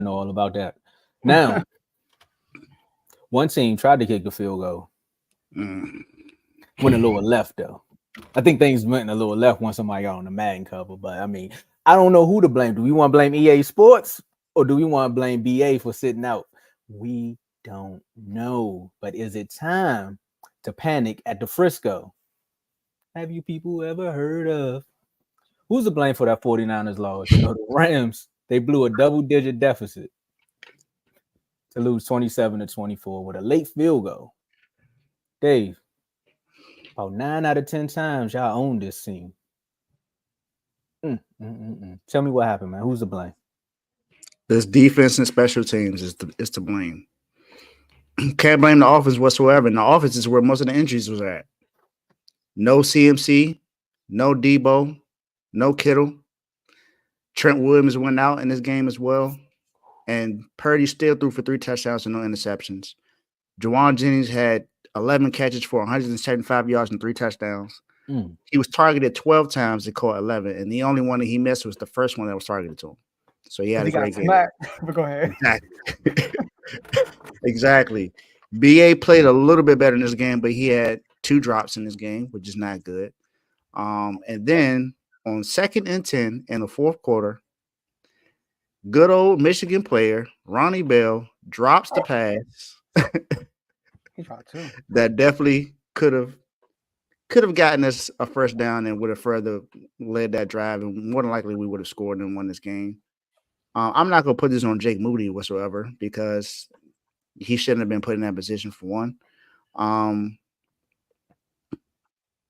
know all about that. Now, one team tried to kick the field goal, Mm. went a little left though. I think things went a little left once somebody got on the Madden cover, but I mean, I don't know who to blame. Do we want to blame EA Sports or do we want to blame BA for sitting out? We don't know. But is it time to panic at the Frisco? Have you people ever heard of? Who's to blame for that 49ers loss? You know, the Rams, they blew a double-digit deficit to lose 27-24 with a late field goal. Dave, about 9 out of 10 times y'all own this scene. Tell me what happened, man. Who's to blame? This defense and special teams is to blame. Can't blame the offense whatsoever. And the offense is where most of the injuries was at. No CMC, no Debo, no Kittle. Trent Williams went out in this game as well. And Purdy still threw for 3 touchdowns and no interceptions. Juwan Jennings had 11 catches for 175 yards and 3 touchdowns. He was targeted 12 times and caught 11. And the only one that he missed was the first one that was targeted to him. So he had a great game. But go ahead. Exactly. Exactly. BA played a little bit better in this game, but he had 2 drops in this game, which is not good. And then on 2nd and 10 in the 4th quarter, good old Michigan player Ronnie Bell drops the pass. He dropped 2. That definitely could have gotten us a first down and would have further led that drive, and more than likely we would have scored and won this game. I'm not going to put this on Jake Moody whatsoever because he shouldn't have been put in that position for one.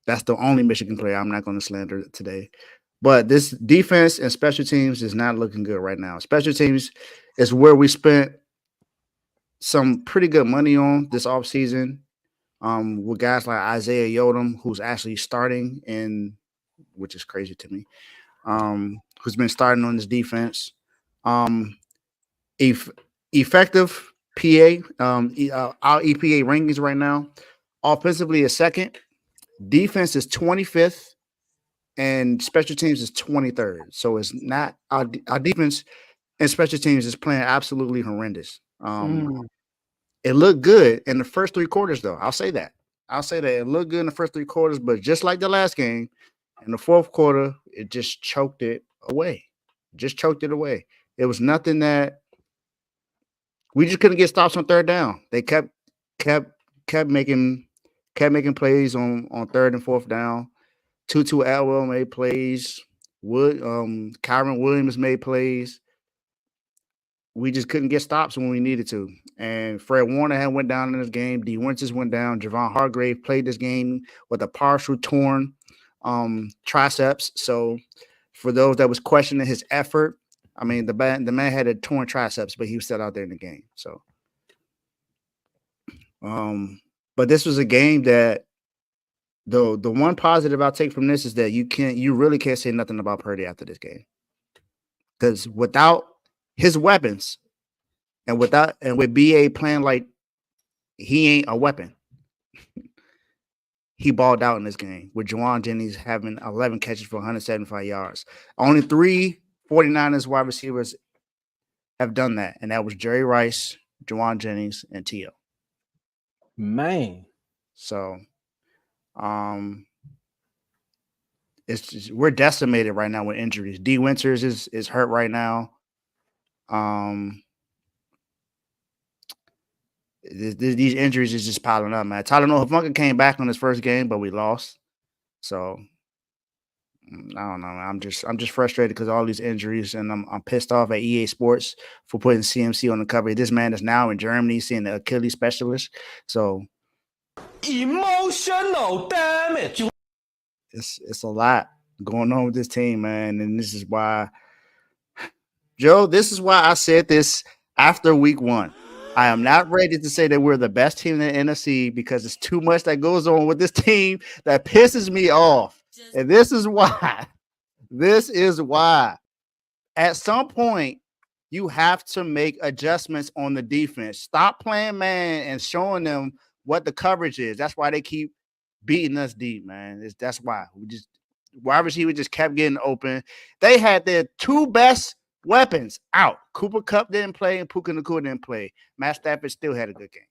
That's the only Michigan player I'm not going to slander today. But this defense and special teams is not looking good right now. Special teams is where we spent some pretty good money on this offseason. With guys like Isaiah Yodom, who's actually starting which is crazy to me, who's been starting on this defense. Effective PA, our EPA rankings right now, offensively is 2nd, defense is 25th, and special teams is 23rd. So it's not our defense and special teams is playing absolutely horrendous. It looked good in the first 3 quarters, though. I'll say that it looked good in the first 3 quarters, but just like the last game, in the 4th quarter, it just choked it away. It was nothing that we just couldn't get stops on 3rd down. They kept making plays on 3rd and 4th down. Tutu Atwell made plays. Kyron Williams made plays. We just couldn't get stops when we needed to. And Fred Warner had went down in this game. D. Winters went down. Javon Hargrave played this game with a partial torn triceps. So for those that was questioning his effort, I mean, the man had a torn triceps, but he was still out there in the game. So, but this was a game that the one positive I'll take from this is that you really can't say nothing about Purdy after this game, because without his weapons and with BA playing like he ain't a weapon, he balled out in this game with Juwan Jennings having 11 catches for 175 yards. Only 3 49ers wide receivers have done that, and that was Jerry Rice, Juwan Jennings, and T.O. Man. So we're decimated right now with injuries. D. Winters is hurt right now. These injuries is just piling up, man. Tyler Hufanga came back on his first game, but we lost. So I don't know, man. I'm just frustrated because of all these injuries, and I'm pissed off at EA Sports for putting CMC on the cover. This man is now in Germany seeing the Achilles specialist. So emotional damage. It's a lot going on with this team, man. And this is why, Joe, this is why I said this after week 1. I am not ready to say that we're the best team in the NFC because it's too much that goes on with this team that pisses me off. And this is why. At some point, you have to make adjustments on the defense. Stop playing man and showing them what the coverage is. That's why they keep beating us deep, man. That's why. Wide receiver just kept getting open. They had their 2 best Weapons out. Cooper Kupp didn't play and Puka Nacua didn't play. Matt Stafford still had a good game.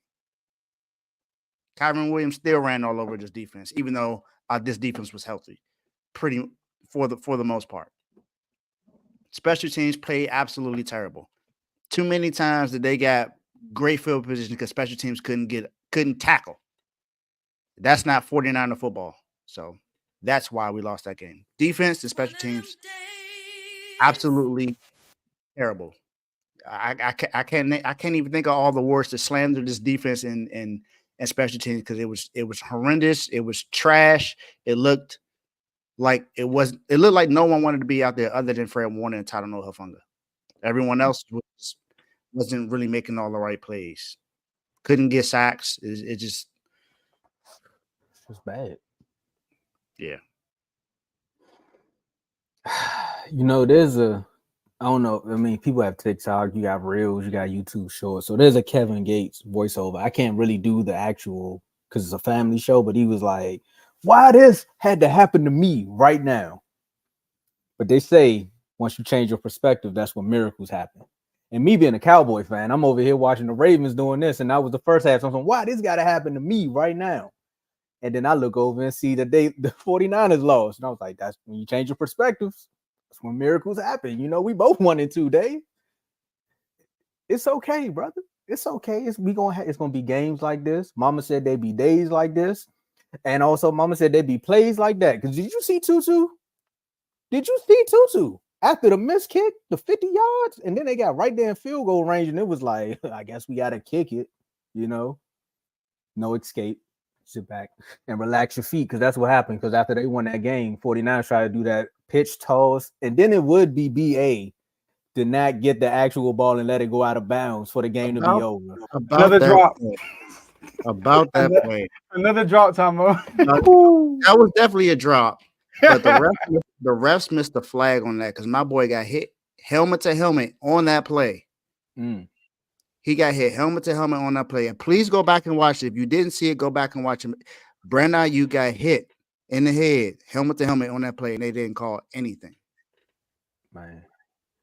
Kyron Williams still ran all over this defense, even though this defense was healthy, pretty for the most part. Special teams played absolutely terrible. Too many times that they got great field position because special teams couldn't tackle. That's not 49er football. So that's why we lost that game. Defense and special teams, absolutely terrible. I can't even think of all the words to slander this defense and special teams because it was horrendous. It was trash. It looked like no one wanted to be out there other than Fred Warner and Tyler Hufanga. Everyone else wasn't really making all the right plays. Couldn't get sacks. It just was bad. Yeah. You know, I don't know. I mean, people have TikTok, you got Reels, you got YouTube Shorts. So there's a Kevin Gates voiceover. I can't really do the actual because it's a family show, but he was like, why this had to happen to me right now? But they say once you change your perspective, that's when miracles happen. And me being a Cowboy fan, I'm over here watching the Ravens doing this, and that was the first half. So I'm like, why this got to happen to me right now? And then I look over and see that the 49ers lost. And I was like, that's when you change your perspectives. That's when miracles happen. You know, we both 1-2, Dave. It's okay, brother. It's okay. It's gonna be games like this. Mama said there'd be days like this. And also Mama said there'd be plays like that. Because did you see Tutu? Did you see Tutu? After the missed kick, the 50 yards, and then they got right there in field goal range, and it was like, I guess we gotta kick it, you know. No escape. Sit back and relax your feet because that's what happened. Because after they won that game, 49ers tried to do that pitch toss, and then it would be BA did not get the actual ball and let it go out of bounds for the game to be over. Another drop. About that play. Another drop, Tomo. That was definitely a drop. But the refs missed the flag on that because my boy got hit helmet to helmet on that play. He got hit helmet to helmet on that play. And please go back and watch it. If you didn't see it, go back and watch it. Brandon Ayuk got hit in the head, helmet to helmet on that play, and they didn't call anything. Man.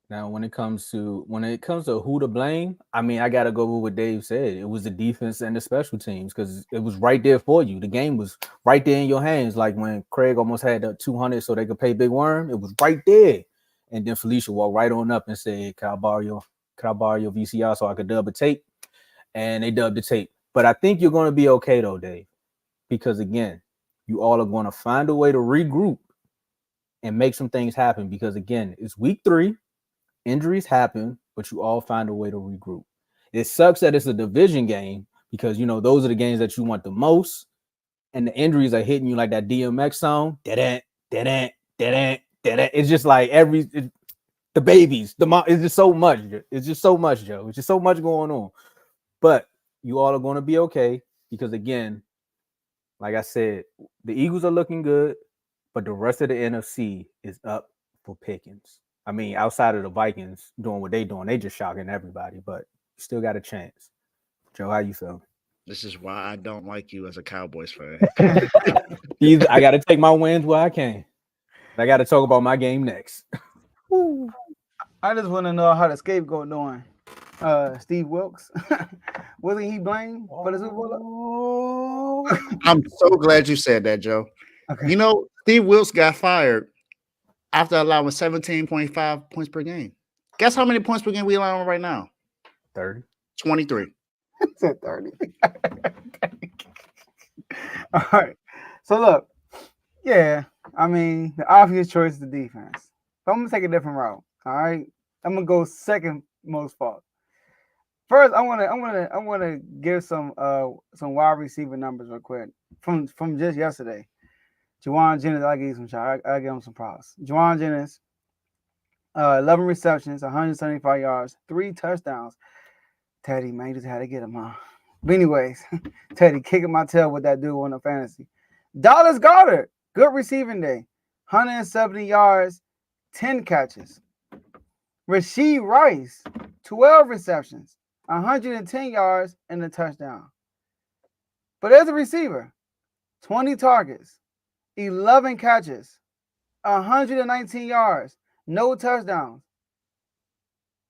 Now, when it comes to who to blame, I mean, I gotta go with what Dave said. It was the defense and the special teams because it was right there for you. The game was right there in your hands. Like when Craig almost had the 200 so they could pay Big Worm, it was right there. And then Felicia walked right on up and said, Can I borrow your VCR so I could dub a tape? And they dubbed the tape. But I think you're going to be okay, though, Dave, because, again, you all are going to find a way to regroup and make some things happen because, again, it's week 3. Injuries happen, but you all find a way to regroup. It sucks that it's a division game because, you know, those are the games that you want the most, and the injuries are hitting you like that DMX song. It's just like the babies, the mom. It's just so much. It's just so much, Joe. It's just so much going on. But you all are going to be okay because, again, like I said, the Eagles are looking good, but the rest of the NFC is up for pickings. I mean, outside of the Vikings doing what they doing, they just shocking everybody, but you still got a chance. Joe, how you feel? This is why I don't like you as a Cowboys fan. I got to take my wins where I can. I got to talk about my game next. I just want to know how the scapegoat doing. Steve Wilkes. Wasn't he blamed for the Super Bowl? I'm so glad you said that, Joe. Okay. You know, Steve Wilkes got fired after allowing 17.5 points per game. Guess how many points per game we allowing right now? 30. 23. He said 30. All right. So look, yeah, I mean, the obvious choice is the defense. But I'm gonna take a different route. All right. I'm gonna go second most fault. First, I wanna give some wide receiver numbers real quick from just yesterday. Juwan Jennings, I give you some shot. I give him some props. Juwan Jennings, 11 receptions, 175 yards, 3 touchdowns. Teddy, man, you just had to get him, huh? But anyways, Teddy kicking my tail with that dude on the fantasy. Dallas Goedert, good receiving day, 170 yards, 10 catches. Rashee Rice, 12 receptions, 110 yards, and a touchdown. But as a receiver, 20 targets, 11 catches, 119 yards, no touchdowns.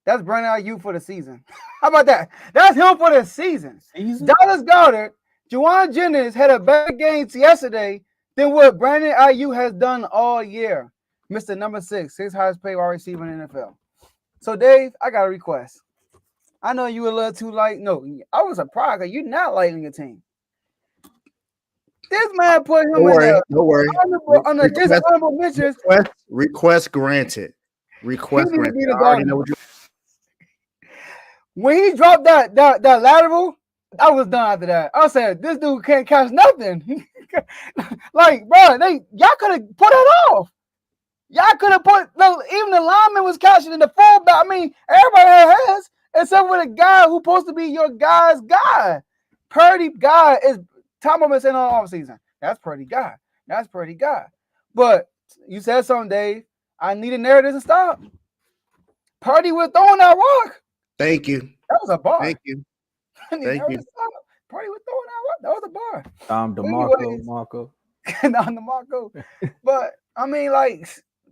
That's Brandon Ayuk for the season. How about that? That's him for the season. Season? Dallas Goedert, Juwan Jennings had a better game yesterday than what Brandon Ayuk has done all year. Mr. Number 6, 6th highest paid wide receiver in the NFL. So, Dave, I got a request. I know you a little too light. No, I was surprised because you're not light on your team. This man put him Don't worry. on the dishonorable mentions. Request granted. Request He need to granted. be the I already dog. know what you. When he dropped that lateral, I was done after that. I said, this dude can't catch nothing. Like, bro, y'all could have put it off. Y'all could have even the lineman was catching in the fullback. I mean, everybody had hands except for the guy who's supposed to be your guy's guy. Purdy guy is Tomo been saying all offseason. That's Purdy guy. That's Purdy guy. But you said something, Dave. I need a narrative to stop. Purdy was throwing that rock. Thank you. That was a bar. Thank you. Purdy was throwing that rock. That was a bar. Marco. Not the Marco. But I mean, like,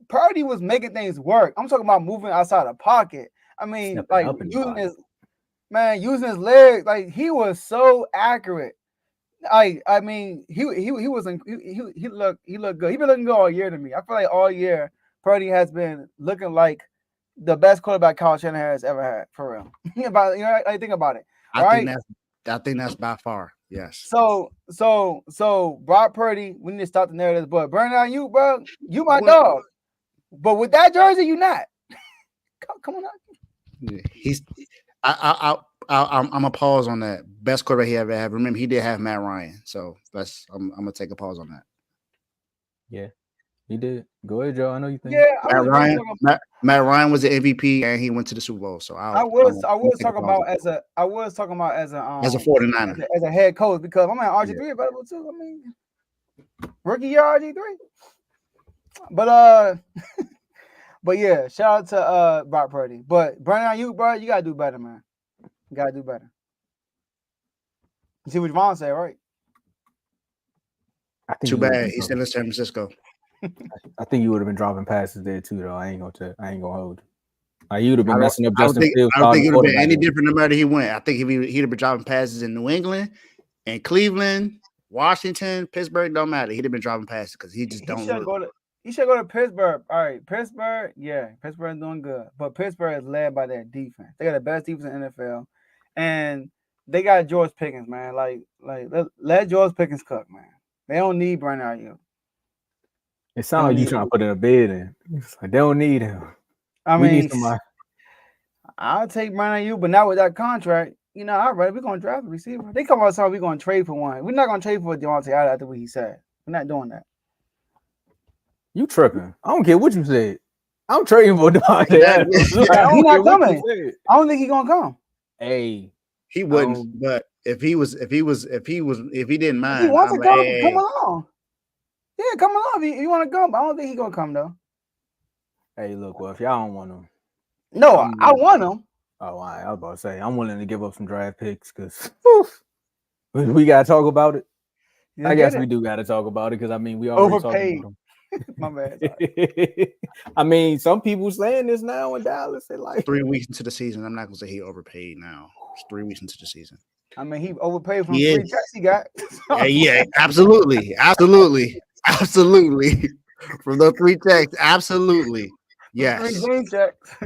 Purdy was making things work. I'm talking about moving outside the pocket. I mean, like using his legs. Like, he was so accurate. I mean, he looked good. He been looking good all year to me. I feel like all year Purdy has been looking like the best quarterback Kyle Shanahan has ever had, for real. Think about it. I think that's by far, yes. So Brock Purdy, we need to stop the narrative. But burn out you, bro. You my dog. But with that jersey, you not. Come on out. I'm gonna pause on that. Best quarterback he ever had. Remember, he did have Matt Ryan, so I'm gonna take a pause on that. Yeah, he did. Go ahead, Joe. I know you think. Yeah, Matt Ryan was the MVP and he went to the Super Bowl. So I was talking about as a 49er, as a head coach, because I'm at RG3 available too. I mean, rookie year RG3. But but yeah, shout out to Brock Purdy. But Brandon Ayuk, bro, you gotta do better, man. You gotta do better. You see what Vaughn said, right? Too bad he's still in San Francisco. I think you would have been dropping passes there too, though. I ain't gonna hold. You'd have been messing up Justin Fields. I don't think it would have been any different no matter he went. I think he'd have been dropping passes in New England and Cleveland, Washington, Pittsburgh. Don't matter. He'd have been dropping passes because he just don't. He should go to Pittsburgh. All right, Pittsburgh. Yeah, Pittsburgh is doing good, but Pittsburgh is led by their defense. They got the best defense in the NFL, and they got George Pickens, man. Like let George Pickens cook, man. They don't need Brandon Ayuk. It sounds like you trying to put in a bid in. It's like they don't need him. I mean, I'll take Brandon Ayuk, but not with that contract. You know, all right, we're gonna draft a receiver. They come outside, we're gonna trade for one. We're not gonna trade for Deontay after what he said. We're not doing that. You tripping? I don't care what you said. I'm trading for Deontay. He's not coming. I don't think he's gonna come. Hey, he wouldn't. But if he didn't mind, if he wants to come, come along. Yeah, come along. If you want to come, I don't think he's gonna come though. Hey, look, well, if y'all don't want him, no, I want him. Oh, I was about to say I'm willing to give up some draft picks because we gotta talk about it. I guess we do gotta talk about it because I mean we already overpaid. Talking about him. My bad. I mean, some people saying this now in Dallas. They like 3 weeks into the season. I'm not gonna say he overpaid now. It's 3 weeks into the season. I mean, he overpaid from the 3 checks he got. yeah, absolutely. From the 3 checks, absolutely. Yes. 3 green checks.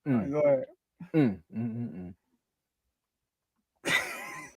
Go ahead.